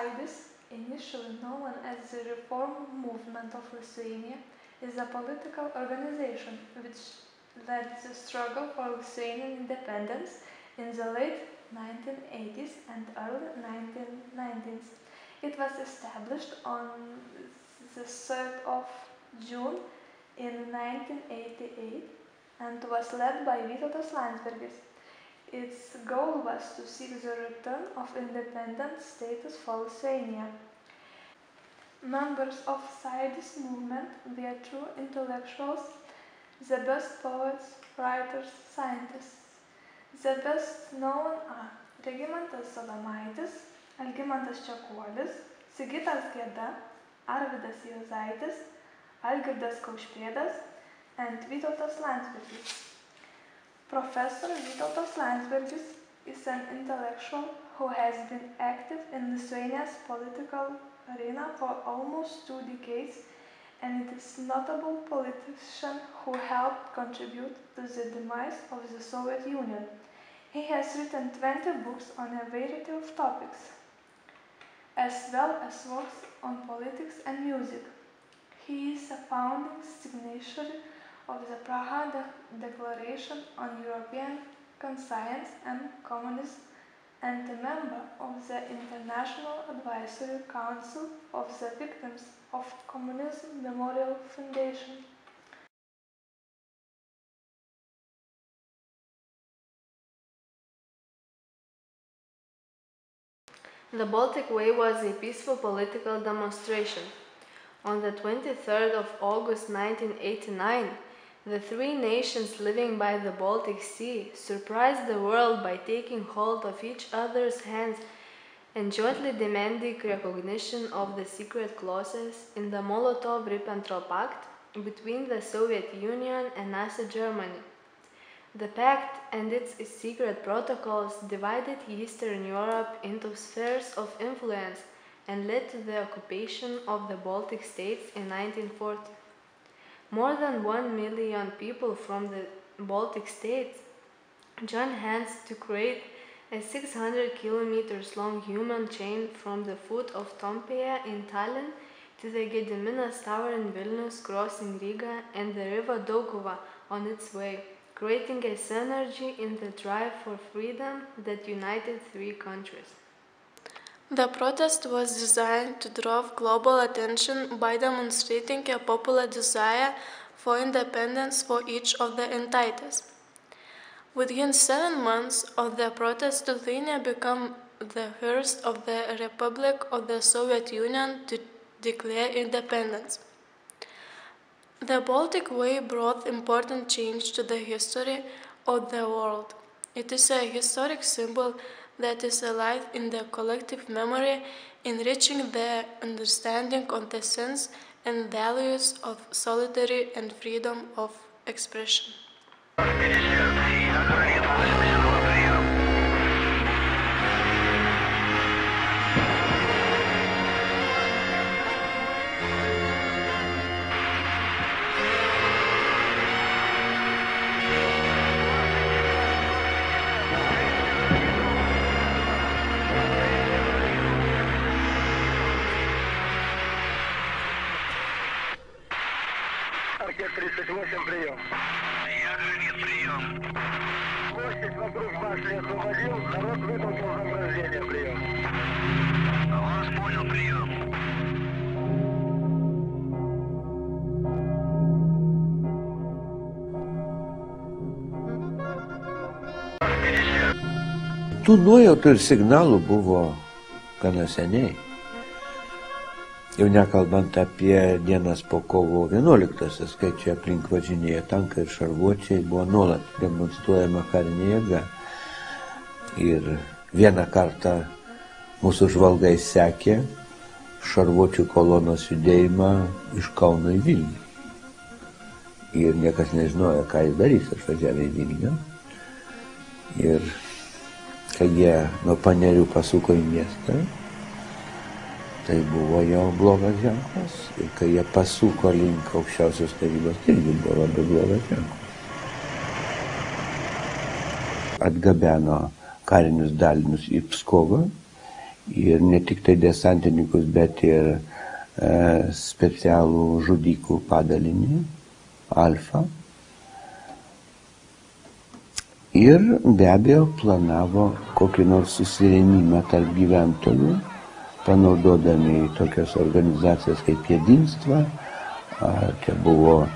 Sąjūdis, initially known as the Reform Movement of Lithuania, is a political organization which led the struggle for Lithuanian independence in the late 1980s and early 1990s. It was established on the 3rd of June in 1988 and was led by Vytautas Landsbergis. Its goal was to seek the return of independent status for Lithuania. Members of Sąjūdis movement were true intellectuals, the best poets, writers, scientists. The best known are Regimantas Adomaitis, Algimantas Čekuolis, Sigitas Geda, Arvydas Juozaitis, Algirdas Kaušpėdas, and Vytautas Landsbergis. Professor Vytautas Landsbergis is an intellectual who has been active in Lithuania's political arena for almost 2 decades, and it is a notable politician who helped contribute to the demise of the Soviet Union. He has written 20 books on a variety of topics, as well as works on politics and music. He is a founding signatory of the Praha Declaration on European Conscience and Communism and a member of the International Advisory Council of the Victims of Communism Memorial Foundation. The Baltic Way was a peaceful political demonstration. On the 23rd of August 1989, the 3 nations living by the Baltic Sea surprised the world by taking hold of each other's hands and jointly demanding recognition of the secret clauses in the Molotov-Ribbentrop Pact between the Soviet Union and Nazi Germany. The pact and its secret protocols divided Eastern Europe into spheres of influence and led to the occupation of the Baltic states in 1940. More than 1 million people from the Baltic states joined hands to create a 600 kilometers long human chain from the foot of Tampere in Tallinn to the Gediminas Tower in Vilnius, crossing Riga and the river Dauguva on its way, creating a synergy in the drive for freedom that united 3 countries. The protest was designed to draw global attention by demonstrating a popular desire for independence for each of the entities. Within 7 months of the protest, Lithuania became the first of the Republic of the Soviet Union to declare independence. The Baltic Way brought important change to the history of the world. It is a historic symbol that is alive in the collective memory, enriching the understanding of the sense and values of solidarity and freedom of expression. Аркет 38, прием. Прием. Площадь вокруг башни освободил, народ вытолкнул заграждение, прием. Вас понял, прием. Tų nuojautų ir signalų buvo gana seniai. Jau nekalbant apie dienas po kovo 11-osios, kai čia aplink važinėja tankai ir šarvuočiai, buvo nuolat demonstruojama karinė jėga. Ir vieną kartą mūsų žvalgai sekė šarvuočių kolonos judėjimą iš Kauno į Vilnių. Ir niekas nežinojo, ką jis darys, išvažiavę į Vilnių. Ir kai jie nuo Panerių pasuko į miestą, tai buvo jau blogas ženklas. Ir kai jie pasuko link aukščiausios tarybos, tai irgi buvo labai blogas ženklas. Atgabeno karinius dalinius į Pskovą Ir ne tik tai desantininkus, bet ir specialų žudikų padalinį, Alfa. Ir be abejo planavo kokį nors susirėmimą tarp gyventojų, panaudodami tokias organizacijas kaip Jedinstva. Čia buvo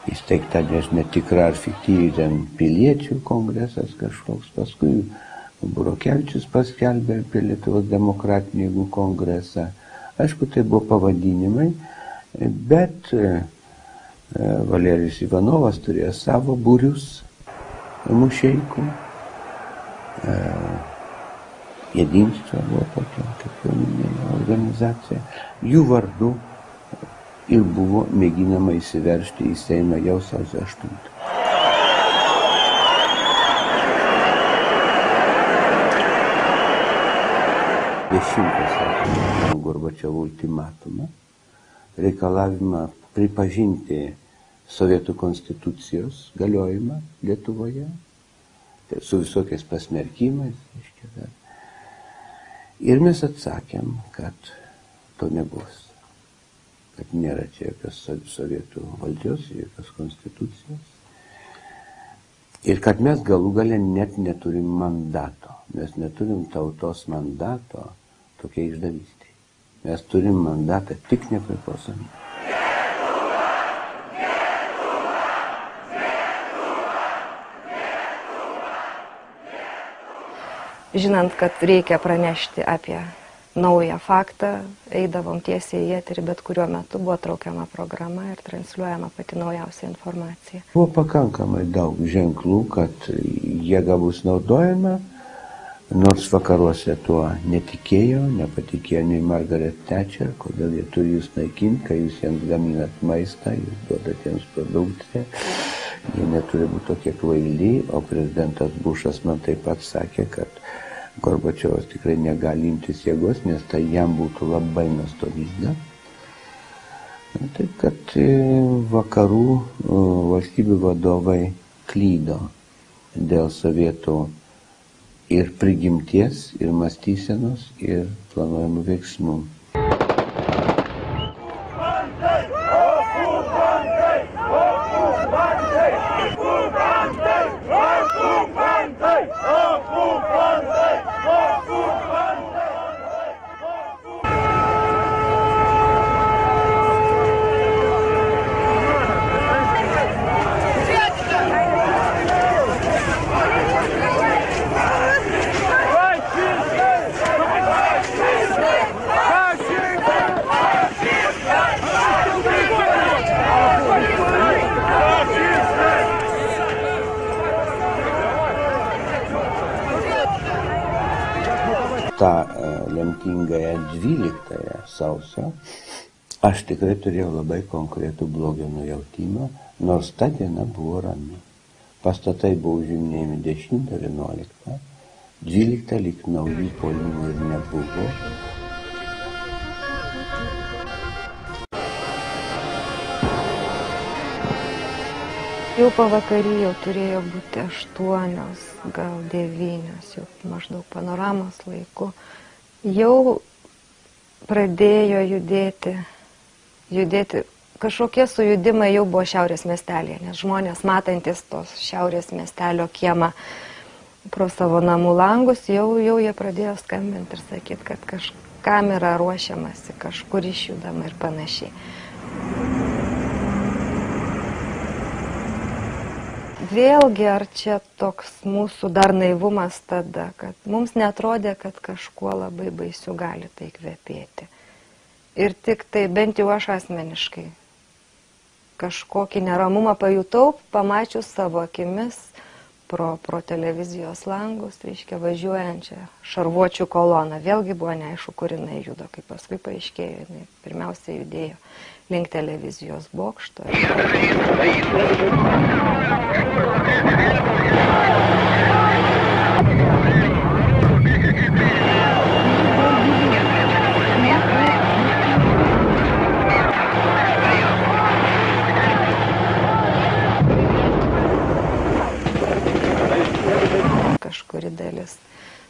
įsteigta netikra ar fiktyvi ten piliečių kongresas kažkoks. Paskui Burokevičius paskelbė apie Lietuvos demokratinį jėgų kongresą. Aišku, tai buvo pavadinimai, bet Valerijus Ivanovas turėjo savo būrius mušeikų. Jedinstva buvo tokia, kaip jau minėjau, organizacija. Jų vardu ir buvo mėginama įsiveržti į Seimą jau sausio 8. Dešimtas Gorbačiovo ultimatumą, reikalavimą pripažinti Sovietų konstitucijos galiojimą Lietuvoje, tai su visokiais pasmerkimais. Ir mes atsakėm, kad to nebus, kad nėra čia jokios Sovietų valdžios, jokios konstitucijos. Ir kad mes galų gale net neturim mandato. Mes neturim tautos mandato tokia išdavystė. Mes turim mandatą tik nepriklausomybę. Žinant, kad reikia pranešti apie naują faktą, eidavom tiesiai į eterį, bet kuriuo metu buvo traukiama programa ir transliuojama pati naujausia informacija. Buvo pakankamai daug ženklų, kad jėga bus naudojama, nors vakaruose tuo netikėjo, nepatikėjo nei Margaret Thatcher, kodėl jie turi jūs naikinti, kai jūs jiems gaminat maistą, jūs duodat jiems produkciją. Jie neturi būti tokie kvaili, o prezidentas Bušas man taip pat sakė, kad Gorbačiovas tikrai negali imtis jėgos, nes tai jam būtų labai nuostolinga. Taip kad vakarų valstybių vadovai klydo dėl sovietų ir prigimties, ir mąstysenos, ir planuojamų veiksmų. tą lemtingąją 12 sausio aš tikrai turėjau labai konkretų blogio nujautimą, nors ta diena buvo rami. Pastatai buvo užiminėjami 10, 11, 12 lyg naujų puolimų ir nebuvo. Jau pavakarį jau turėjo būti 8, gal 9, jau maždaug panoramos laiku. Jau pradėjo judėti, kažkokie sujudimai jau buvo Šiaurės miestelėje, nes žmonės matantis tos Šiaurės miestelio kiemą pro savo namų langus, jau jie pradėjo skambinti ir sakyti, kad kažkam yra ruošiamasi, kažkur išjudama ir panašiai. Vėlgi, ar čia toks mūsų dar naivumas tada, kad mums netrodė, kad kažkuo labai baisiu gali tai kvepėti. Ir tik tai, bent jau aš asmeniškai, kažkokį neramumą pajutau, pamačius savo akimis pro televizijos langus, reiškia važiuojančią šarvuočių koloną. Vėlgi buvo neaišku, kur jinai juda, kaip paskui paaiškėjo, jinai pirmiausia judėjo link televizijos bokšto. Kažkuri dalis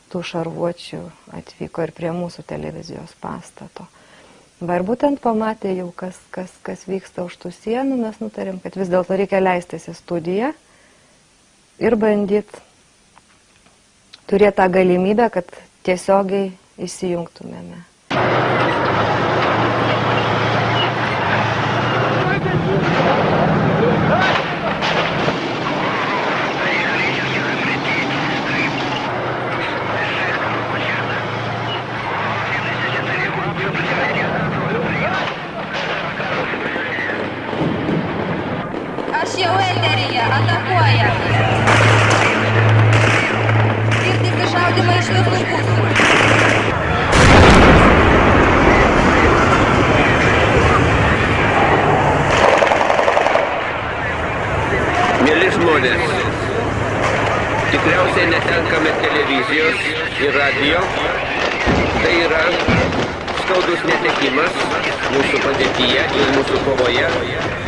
tų šarvuočių atvyko ir prie mūsų televizijos pastato. Va ir būtent pamatė jau, kas vyksta už tų sienų, mes nutarėm, kad vis dėlto reikia leistis į studiją ir bandyti turėti tą galimybę, kad tiesiogiai įsijungtumėme. Aš jau eteryje, atakuoja. Girdisi šaudimai iš visų pusių. Mėly žmonės, tikriausiai netenkame televizijos ir radio. Tai yra skaudus netekimas mūsų padėtyje ir mūsų kovoje,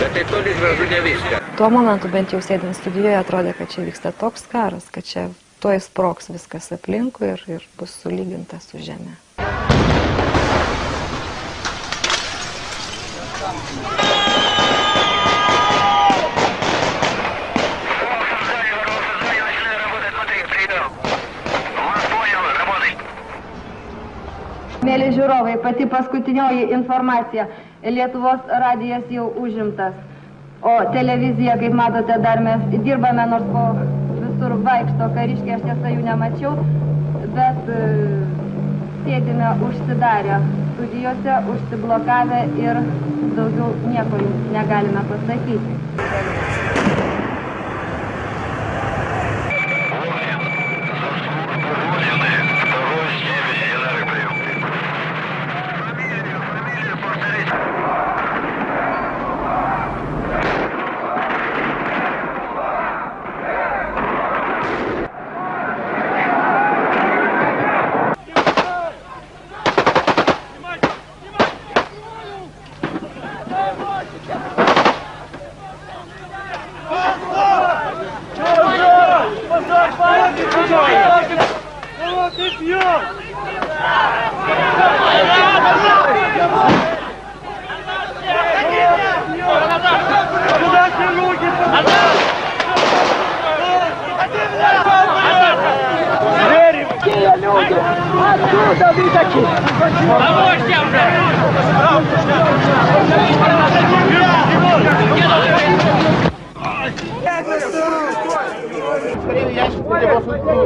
bet tai toli gražu ne viską. Tuo momentu, bent jau sėdint studijoje, atrodė, kad čia vyksta toks karas, kad čia tuoj sprogs viskas aplinkui ir bus sulyginta su žeme. Mėly žiūrovai, pati paskutinioji informacija. Lietuvos radijas jau užimtas. O televizija, kaip matote, dar mes dirbame, nors po visur vaikšto kariškiai, aš tiesa jų nemačiau, bet sėdime užsidarę studijose, užsiblokavę ir daugiau nieko jums negalime pasakyti.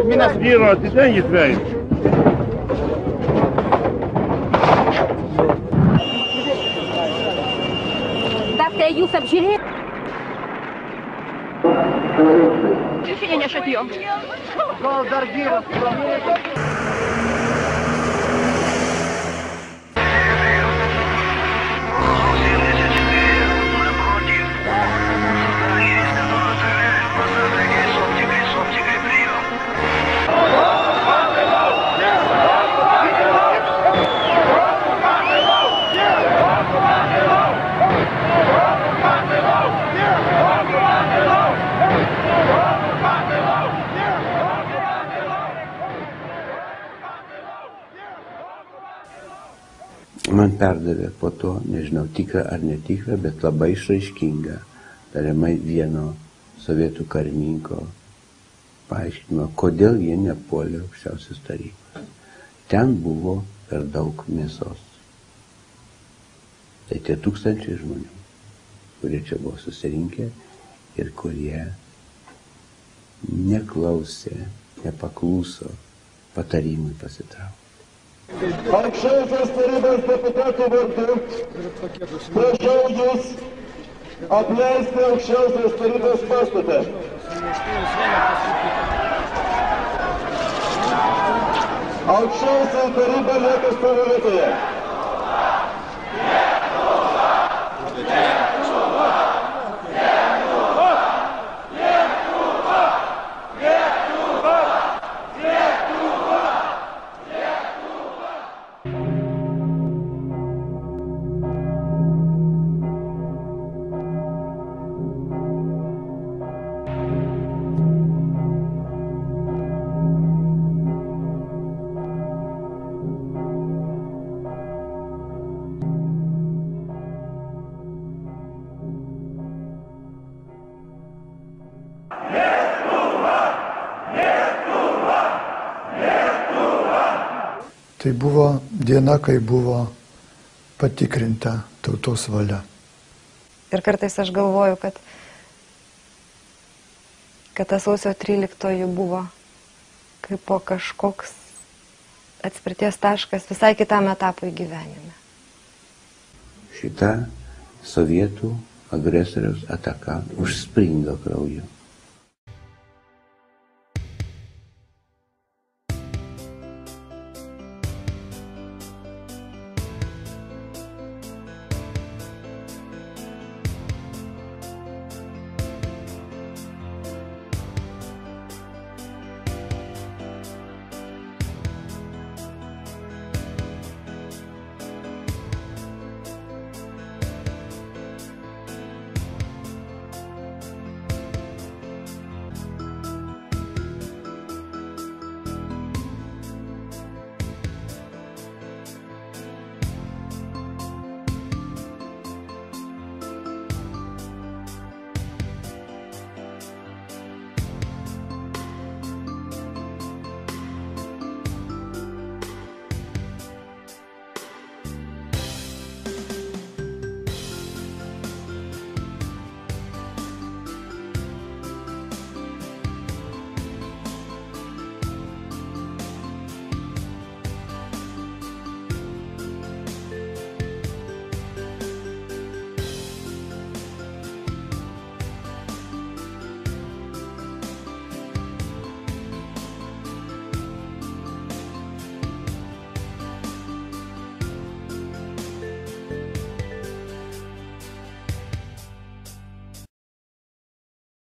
Меня сбила, ты деньги твои. Dacă jūs apžiūrėjote? Šiandien aš atėjau. Gal dar gyvas. Man perdavė po to, nežinau, tikrą ar netikrą, bet labai išraiškingą, tariamai vieno sovietų karininko paaiškinimą, kodėl jie nepuolė aukščiausios tarybos. Ten buvo per daug mėsos. Tai tie tūkstančiai žmonių, kurie čia buvo susirinkę ir kurie neklausė, nepakluso patarimui pasitraukti. Aukščiausios tarybos deputatų vardu prašau jūs apleisti aukščiausios tarybos pastatą. Aukščiausia taryba lieka savo vietoje. Tai buvo diena, kai buvo patikrinta tautos valia. Ir kartais aš galvoju, kad tas sausio 13 buvo kaip po kažkoks atspirties taškas visai kitam etapui gyvenime. Šita sovietų agresoriaus ataka užspringa krauju.